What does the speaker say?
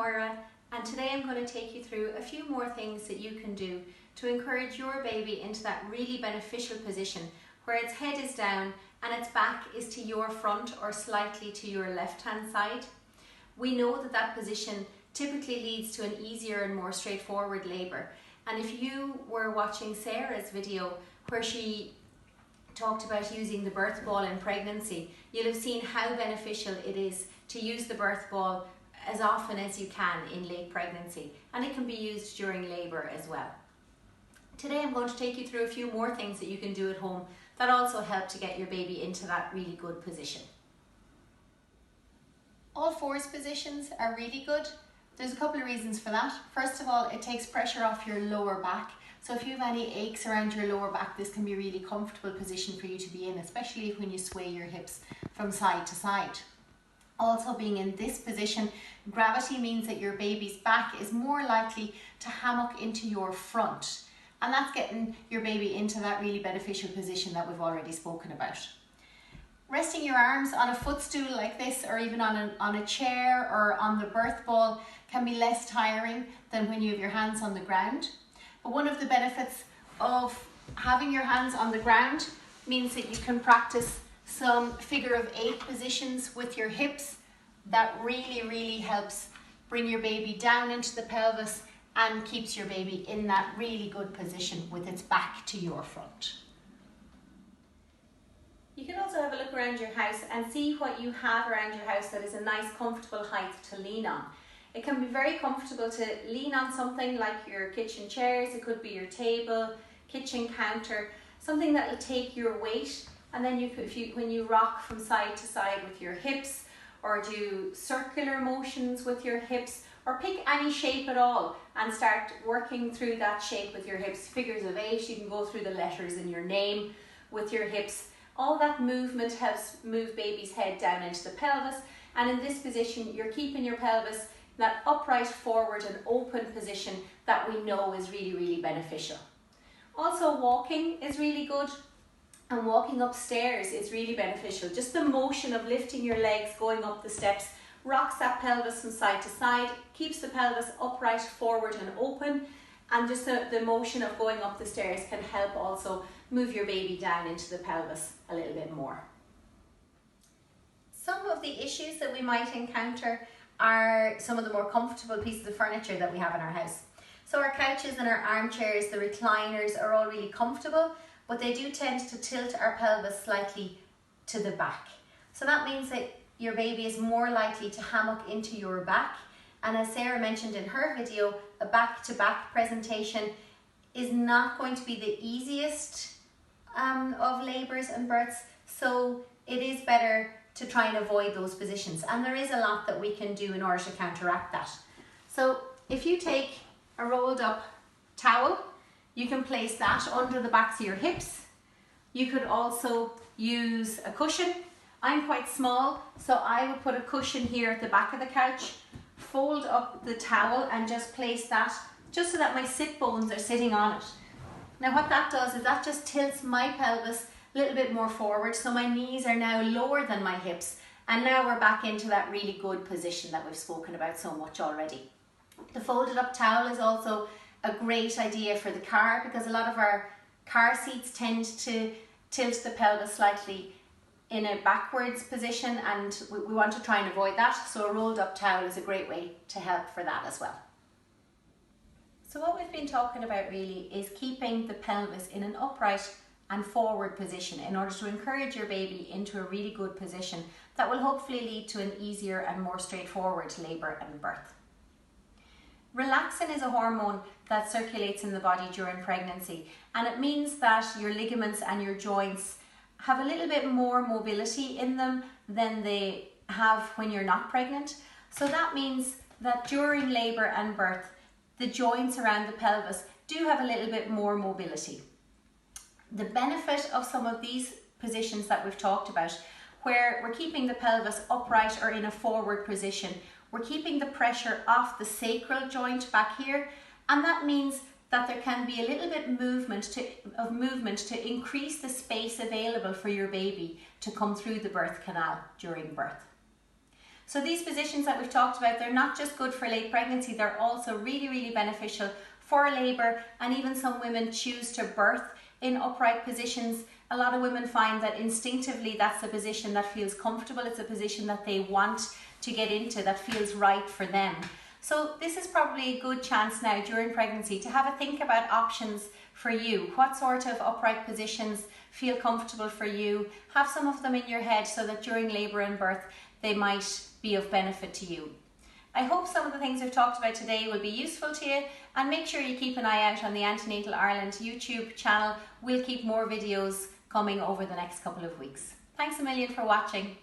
Moira, and today I'm going to take you through a few more things that you can do to encourage your baby into that really beneficial position where its head is down and its back is to your front or slightly to your left hand side. We know that that position typically leads to an easier and more straightforward labour, and if you were watching Sarah's video where she talked about using the birth ball in pregnancy, you'll have seen how beneficial it is to use the birth ball as often as you can in late pregnancy, and it can be used during labour as well. Today I'm going to take you through a few more things that you can do at home that also help to get your baby into that really good position. All fours positions are really good. There's a couple of reasons for that. First of all, it takes pressure off your lower back. So if you have any aches around your lower back, this can be a really comfortable position for you to be in, especially when you sway your hips from side to side. Also, being in this position, gravity means that your baby's back is more likely to hammock into your front. And that's getting your baby into that really beneficial position that we've already spoken about. Resting your arms on a footstool like this, or even on a chair or on the birth ball, can be less tiring than when you have your hands on the ground. But one of the benefits of having your hands on the ground means that you can practice some figure of 8 positions with your hips. That really helps bring your baby down into the pelvis and keeps your baby in that really good position with its back to your front. You can also have a look around your house and see what you have around your house that is a nice comfortable height to lean on. It can be very comfortable to lean on something like your kitchen chairs. It could be your table, kitchen counter, something that will take your weight, and then when you rock from side to side with your hips, or do circular motions with your hips, or pick any shape at all and start working through that shape with your hips. Figures of 8, you can go through the letters in your name with your hips. All that movement helps move baby's head down into the pelvis, and in this position you're keeping your pelvis in that upright, forward and open position that we know is really beneficial. Also, walking is really good, and walking upstairs is really beneficial. Just the motion of lifting your legs going up the steps rocks that pelvis from side to side, keeps the pelvis upright, forward and open, and just the motion of going up the stairs can help also move your baby down into the pelvis a little bit more. Some of the issues that we might encounter are some of the more comfortable pieces of furniture that we have in our house. So our couches and our armchairs, the recliners are all really comfortable, but they do tend to tilt our pelvis slightly to the back. So that means that your baby is more likely to hammock into your back. And as Sarah mentioned in her video, a back-to-back presentation is not going to be the easiest of labours and births. So it is better to try and avoid those positions. And there is a lot that we can do in order to counteract that. So if you take a rolled up towel, you can place that under the backs of your hips. You could also use a cushion. I'm quite small, so I would put a cushion here at the back of the couch, fold up the towel and just place that just so that my sit bones are sitting on it. Now what that does is that just tilts my pelvis a little bit more forward, so my knees are now lower than my hips, and now we're back into that really good position that we've spoken about so much already. The folded up towel is also a great idea for the car, because a lot of our car seats tend to tilt the pelvis slightly in a backwards position, and we want to try and avoid that. So a rolled up towel is a great way to help for that as well. So what we've been talking about really is keeping the pelvis in an upright and forward position in order to encourage your baby into a really good position that will hopefully lead to an easier and more straightforward labour and birth. Relaxin is a hormone that circulates in the body during pregnancy, and it means that your ligaments and your joints have a little bit more mobility in them than they have when you're not pregnant. So that means that during labour and birth, the joints around the pelvis do have a little bit more mobility. The benefit of some of these positions that we've talked about, where we're keeping the pelvis upright or in a forward position, we're keeping the pressure off the sacral joint back here, and that means that there can be a little bit of movement to increase the space available for your baby to come through the birth canal during birth. So these positions that we've talked about, they're not just good for late pregnancy, they're also really, really beneficial for labour, and even some women choose to birth in upright positions. A lot of women find that instinctively that's the position that feels comfortable, it's a position that they want to get into, that feels right for them. So this is probably a good chance now during pregnancy to have a think about options for you. What sort of upright positions feel comfortable for you? Have some of them in your head so that during labour and birth they might be of benefit to you. I hope some of the things we've talked about today will be useful to you, and make sure you keep an eye out on the Antenatal Ireland YouTube channel. We'll keep more videos coming over the next couple of weeks. Thanks a million for watching.